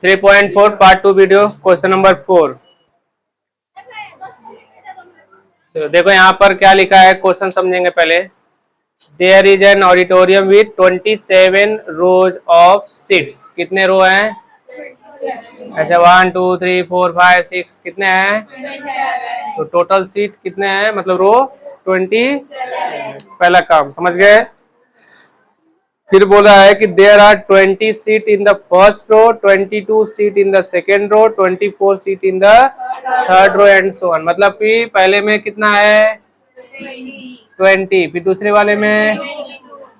3.4 part 2 video question number 4। तो देखो यहाँ पर क्या लिखा है, क्वेश्चन समझेंगे पहले। There is an auditorium with 27 rows of seats. कितने रो हैं? अच्छा 1 2 3 4 5 6 कितने हैं? तो टोटल सीट कितने हैं, मतलब रो 20। पहला काम समझ गए। फिर बोला है कि there are 20 seat in the first row, 22 seat in the second row, 24 seat in the third row and so on. मतलब कि पहले में कितना है? 20। फिर दूसरे वाले में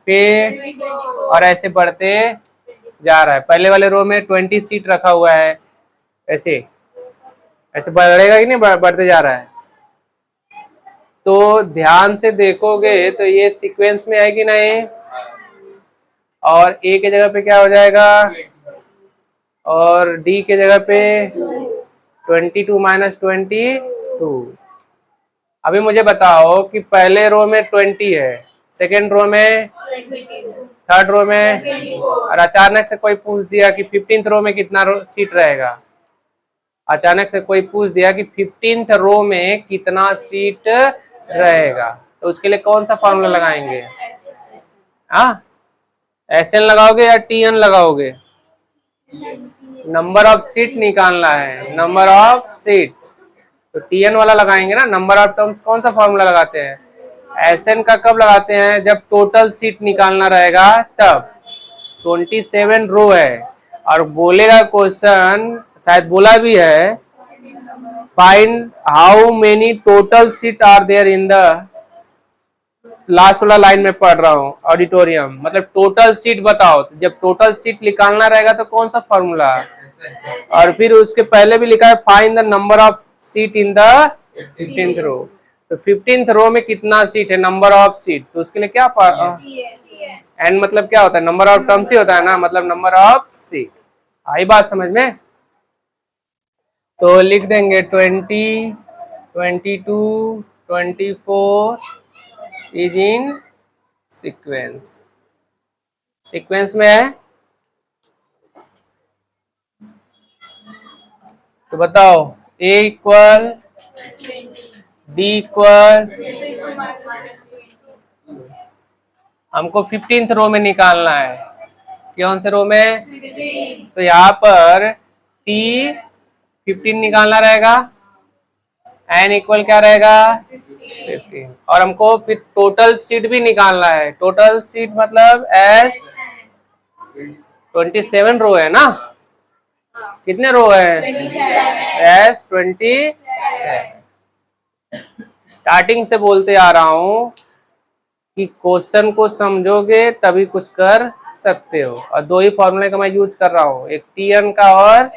फिर और ऐसे बढ़ते जा रहा है। पहले वाले रो में 20 सीट रखा हुआ है, ऐसे ऐसे बढ़ेगा कि नहीं, बढ़ते जा रहा है। तो ध्यान से देखोगे तो ये सीक्वेंस में है कि नहीं, और ए के जगह पे क्या हो जाएगा, और डी के जगह पे 22 माइनस 22। अभी मुझे बताओ कि पहले रो में 20 है, सेकेंड रो में, थर्ड रो में, और अचानक से कोई पूछ दिया कि 15th रो में कितना सीट रहेगा। अचानक से कोई पूछ दिया कि 15th रो में कितना सीट रहेगा, तो उसके लिए कौन सा फॉर्मूला लगाएंगे? हाँ, एसएन लगाओगे या टीएन लगाओगे? नंबर ऑफ सीट निकालना है, नंबर ऑफ सीट। तो टीएन वाला लगाएंगे ना। नंबर ऑफ टर्म्स कौन सा फॉर्मूला लगाते हैं? एसएन का कब लगाते हैं? जब टोटल सीट निकालना रहेगा तब। 27 रो है और बोलेगा क्वेश्चन, शायद बोला भी है, find how many total seat are there in the, last वाला लाइन में पढ़ रहा हूँ, ऑडिटोरियम मतलब टोटल सीट बताओ। तो जब टोटल सीट निकालना रहेगा तो कौन सा फॉर्मूला, और फिर उसके पहले भी लिखा है find the number of seat in the 15th रो। तो 15th रो में कितना सीट है, नंबर ऑफ सीट, तो उसके लिए क्या एन मतलब क्या होता है, नंबर ऑफ टर्म्स ही होता है ना, मतलब नंबर ऑफ सीट। आई बात समझ में? तो लिख देंगे 20, 22, 24 इज इन सीक्वेंस। सीक्वेंस में है। तो बताओ ए इक्वल, डी इक्वल, हमको 15th रो में निकालना है। कौन से रो में? तो यहाँ पर टी 15 निकालना रहेगा, एन इक्वल क्या रहेगा? 15। और हमको फिर टोटल सीट भी निकालना है। टोटल सीट मतलब एस 27 रो है ना। कितने रो है? एस 27। स्टार्टिंग से बोलते आ रहा हूं कि क्वेश्चन को समझोगे तभी कुछ कर सकते हो। और दो ही फॉर्मूले का मैं यूज कर रहा हूँ, एक टीएन का और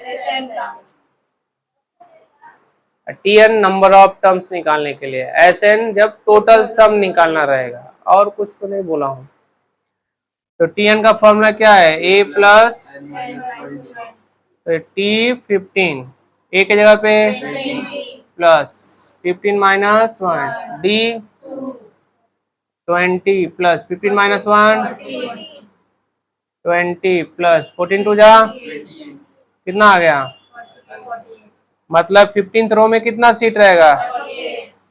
टीएन नंबर ऑफ टर्म्स निकालने के लिए, एसएन जब टोटल सम निकालना रहेगा। और कुछ तो नहीं बोला हूँ। तो टीएन का फॉर्मूला क्या है? ए प्लस टी 15, ए के जगह पे plus 15 minus 1, d 20 plus 15 minus 1, 20 plus 14 टू जा कितना आ गया, मतलब 15th रो में कितना सीट रहेगा?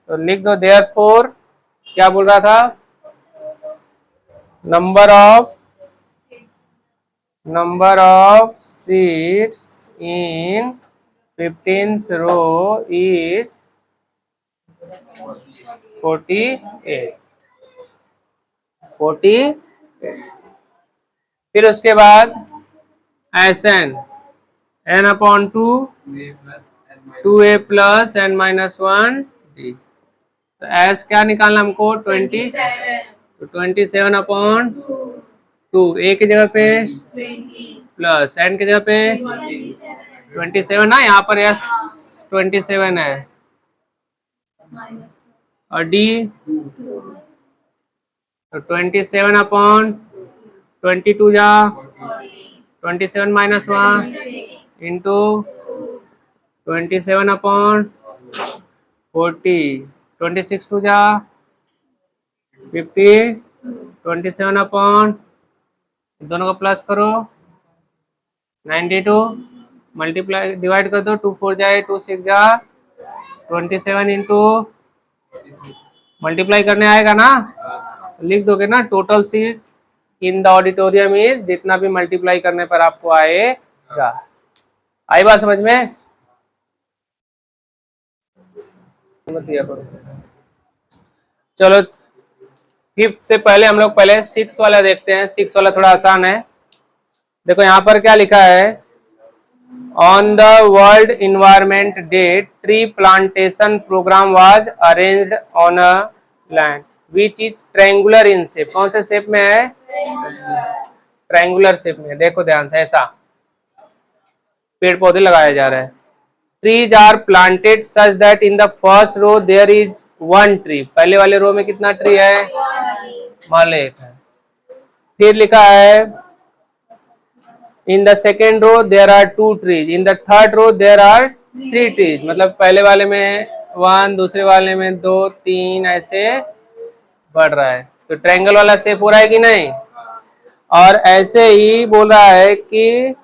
तो लिख दो देयरफॉर, क्या बोल रहा था, number of seats in 15th row is 48। फिर उसके बाद s n n upon 2, 2a plus n minus 1 d. तो एस क्या निकालना हमको? 20। तो 27 अपॉन 2, ए की जगह पे प्लस एन की जगह पे 27 ना, यहाँ पर एस 27 है, और डी तो 27 अपॉन 22 जा 27 माइनस 1 इंटू 27 अपॉन 40, 26 टू जा 50, 27 अपॉन, दोनों को प्लस करो 92, मल्टीप्लाई डिवाइड कर दो, 2 4 जाए 2 6 जा 27 इंटू मल्टीप्लाई करने आएगा ना, लिख दोगे ना total seat in the auditorium is, जितना भी मल्टीप्लाई करने पर आपको आएगा। आई बात समझ में? मत दिया करो। चलो फिफ्थ से पहले हम लोग पहले 6 वाला देखते हैं। 6 वाला थोड़ा आसान है। देखो यहाँ पर क्या लिखा है, on the world environment day tree plantation programme was arranged on a land which is triangular in shape. कौन से शेप में है? ट्रायंगुलर शेप में। देखो ध्यान से, ऐसा पेड़ पौधे लगाए जा रहे हैं। Trees are planted such that in the first row there is 1 tree. पहले वाले रो में कितना ट्री है? मान लो 1 है। फिर लिखा है in the second row there are 2 trees, in the third row there are 3 trees. मतलब पहले वाले में 1, दूसरे वाले में 2 3, ऐसे बढ़ रहा है। तो ट्रायंगल वाला शेप हो रहा है कि नहीं? और ऐसे ही बोल रहा है कि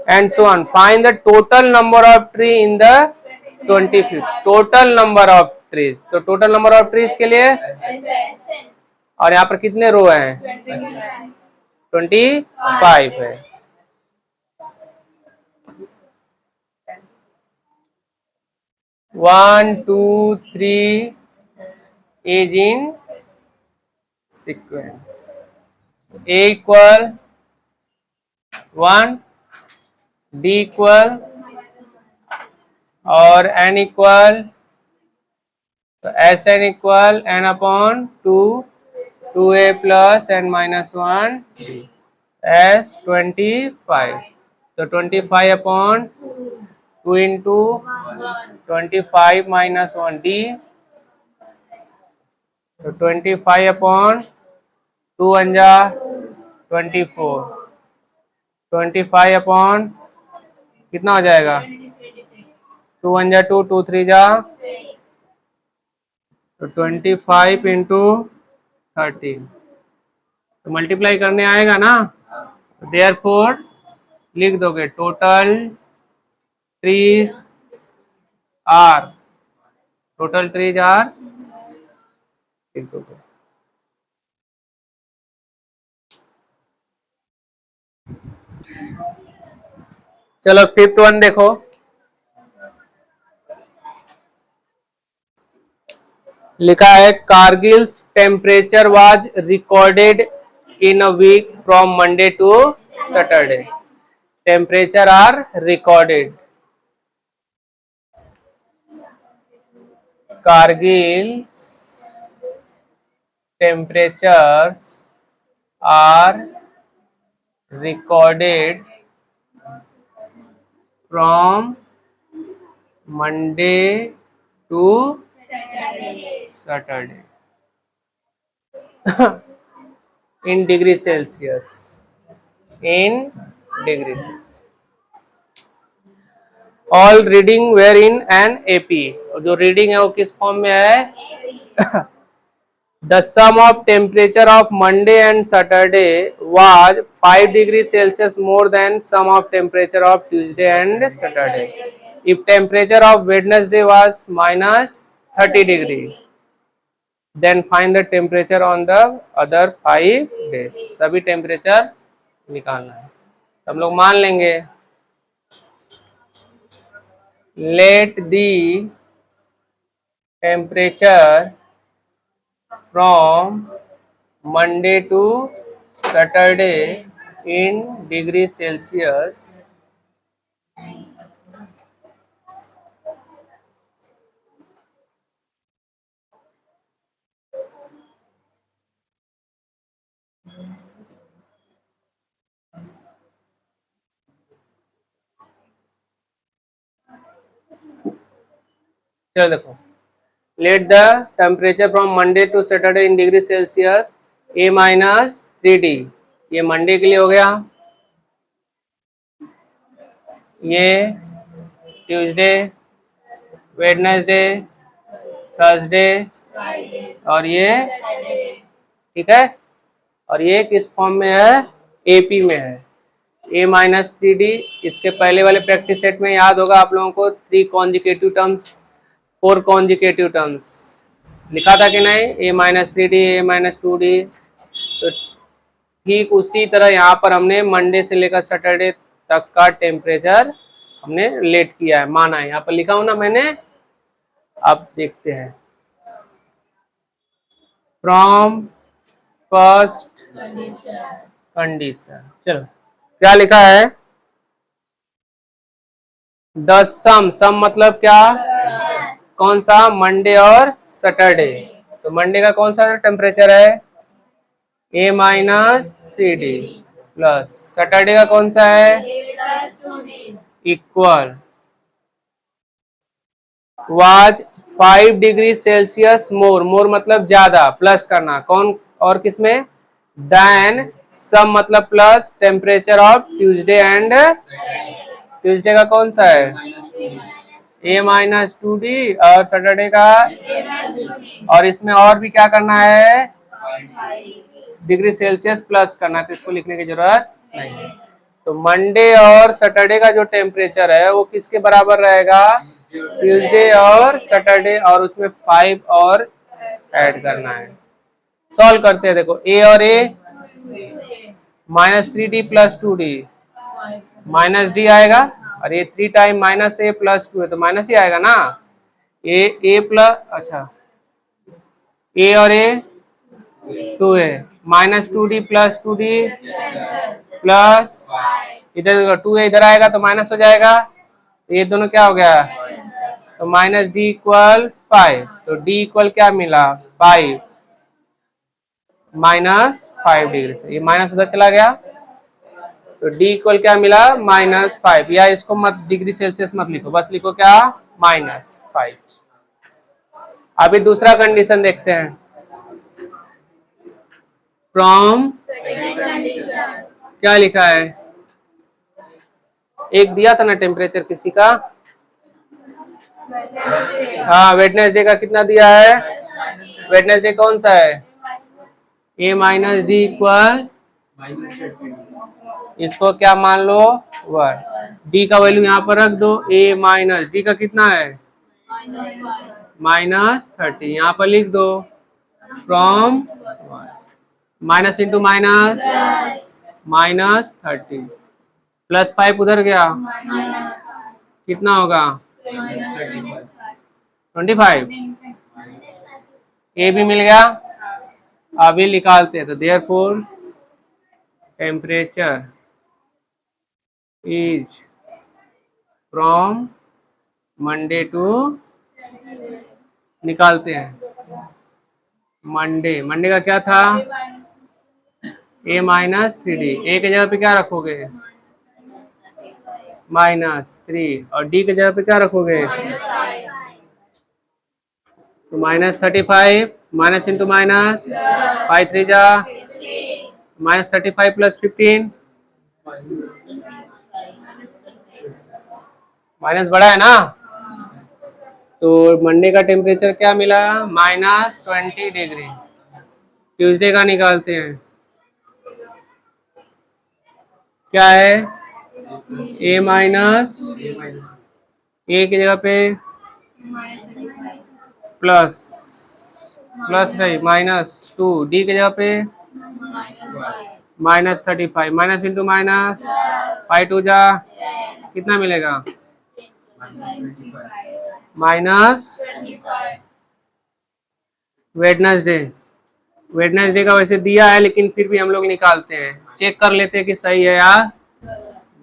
and so on, find the total number of tree in the 25th। Total number of trees, तो टोटल नंबर ऑफ ट्रीज के लिए, और यहाँ पर कितने रो हैं? 25 है। One two three is in sequence. A equal 1, D equal और n equal, तो Sn equal n upon 2, 2a plus n minus 1 D, S 25। तो 25 upon 2 into 25 minus 1 D, तो 25 अपॉन 2 अंजा 24, 25 अपॉन कितना हो जाएगा? 2 अंजा 2, 2 3 जा, तो 25 इंटू 13, तो मल्टीप्लाई करने आएगा ना। देयरफॉर लिख दोगे total trees are, total trees are, लिख दोगे। चलो फिफ्थ वन देखो, लिखा है Kargil's temperature was recorded in a week from Monday to Saturday. Temperature are recorded, Kargil's temperatures are recorded from Monday to Saturday in degree Celsius, in degree Celsius। All reading were in an AP, जो reading है वो किस form में है? The sum of temperature of Monday and Saturday was 5 degrees Celsius more than sum of temperature of Tuesday and Saturday. If temperature of Wednesday was minus 30 degree, then find the temperature on the other 5 days. सभी temperature निकालना है। हम लोग मान लेंगे let the temperature from Monday to Saturday in degree Celsius चलो देखो, let the temperature from Monday to Saturday in degree Celsius a minus 3D। ये मंडे के लिए हो गया, ये ट्यूसडे, वेडनेसडे, थर्सडे और ये, ठीक है। और ये किस फॉर्म में है? एपी में है। ए माइनस 3D। इसके पहले वाले प्रैक्टिस सेट में याद होगा आप लोगों को 3 कॉन्जिकेटिव टर्म्स, 4 कॉन्जिकेटिव टर्म्स लिखा था कि नहीं, ए माइनस 3D, ए माइनस 2D। तो ठीक उसी तरह यहाँ पर हमने मंडे से लेकर सैटरडे तक का टेम्परेचर हमने लेट किया है, माना है, यहाँ पर लिखा हूं ना मैंने। अब देखते हैं फ्रॉम फर्स्ट कंडीशन, चलो क्या लिखा है, द सम, सम मतलब क्या, कौन सा, मंडे और सैटरडे। तो मंडे का कौन सा टेम्परेचर है, ए माइनस 3D, प्लस सैटरडे का कौन सा है, इक्वल वाज 5 डिग्री सेल्सियस मोर, मोर मतलब ज्यादा, प्लस करना कौन और किसमें, देन सम मतलब plus temperature of Tuesday and, Tuesday का कौन सा है, ए माइनस 2D, और सैटरडे का, और इसमें और भी क्या करना है, डिग्री सेल्सियस प्लस करना है, तो इसको लिखने की जरूरत नहीं। तो मंडे और सैटरडे का जो टेम्परेचर है वो किसके बराबर रहेगा, ट्यूसडे और सैटरडे, और उसमें 5 और ऐड करना है। सॉल्व करते हैं, देखो ए और A, minus 3D plus 2D, minus D आएगा, और ये 3 टाइम माइनस ए प्लस 2 है तो माइनस ही आएगा ना, ए प्लस, अच्छा ए और ए 2 है, minus 2D plus 2D plus, इधर 2 है, इधर आएगा तो माइनस हो जाएगा, तो ये दोनों क्या हो गया, तो माइनस डी इक्वल 5, तो डी इक्वल क्या मिला 5, -5 डिग्री से, ये माइनस उधर चला गया, तो डी इक्वल क्या मिला -5, या इसको मत डिग्री सेल्सियस मत लिखो, बस लिखो क्या -5। अभी दूसरा कंडीशन देखते हैं, फ्रॉम क्या लिखा है, एक दिया था ना टेम्परेचर किसी का, हाँ वेडनेसडे का कितना दिया है, वेडनेसडे कौन सा है, ए माइनस डी इक्वल, इसको क्या मान लो 1, डी का वैल्यू यहाँ पर रख दो, ए माइनस डी का कितना है -30, यहाँ पर लिख दो, from minus into minus, -30 plus 5 उधर गया, कितना होगा 25, ए भी मिल गया। अभी निकालते हैं, तो therefore temperature is from Monday to, निकालते हैं, मंडे, मंडे का क्या था, ए माइनस 3D, ए के जगह पे क्या रखोगे -3, और डी के जगह पे क्या रखोगे, तो -35, माइनस इंटू माइनस, 5 3 जा, -35 प्लस 15, माइनस बड़ा है ना, तो मंडे का टेम्परेचर क्या मिला -20 डिग्री। ट्यूसडे का निकालते हैं, क्या है, ए माइनस, ए की जगह पे प्लस, प्लस नहीं -2, डी की जगह पे -35, माइनस इंटू माइनस, 5 2 जा, कितना मिलेगा माइनस, वेडनेसडे, वेडनेसडे का वैसे दिया है लेकिन फिर भी हम लोग निकालते हैं, चेक कर लेते हैं कि सही है या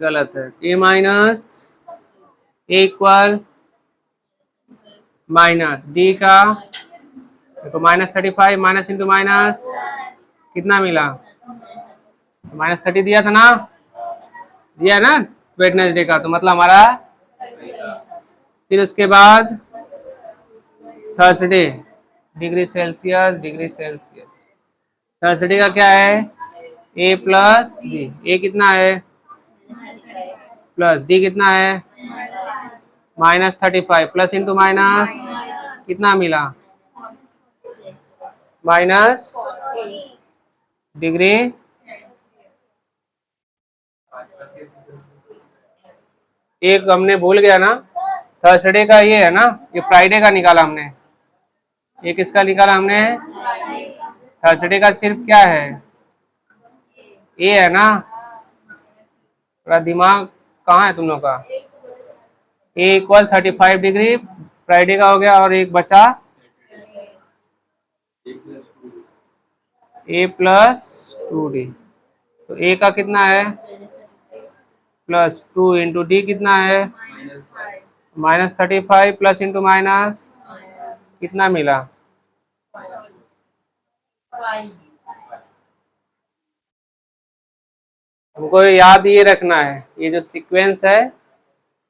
गलत है, ए माइनस ए इक्वल माइनस डी का, देखो -35, माइनस इंटू माइनस कितना मिला -30 दिया था ना, दिया ना वेडनेसडे का, तो मतलब हमारा, फिर उसके बाद Thursday, degree Celsius, degree Celsius, Thursday का क्या है, ए प्लस डी, ए कितना है प्लस, डी कितना है -35, प्लस इंटू माइनस कितना मिला माइनस डिग्री एक हमने भूल गया ना, थर्सडे का ये है ना, ये फ्राइडे का निकाला हमने, ये किसका निकाला हमने, थर्सडे का सिर्फ क्या है, ए है ना। थोड़ा दिमाग कहाँ है तुम लोग का। ए इक्वल 35 डिग्री, फ्राइडे का हो गया, और एक बचा ए प्लस 2 डी। तो ए का कितना है, +2 इंटू डी कितना है, -35 प्लस इंटू माइनस कितना मिला, हमको याद ये रखना है, ये जो सीक्वेंस है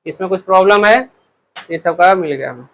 इसमें कुछ प्रॉब्लम है, ये सब का मिल गया हमें।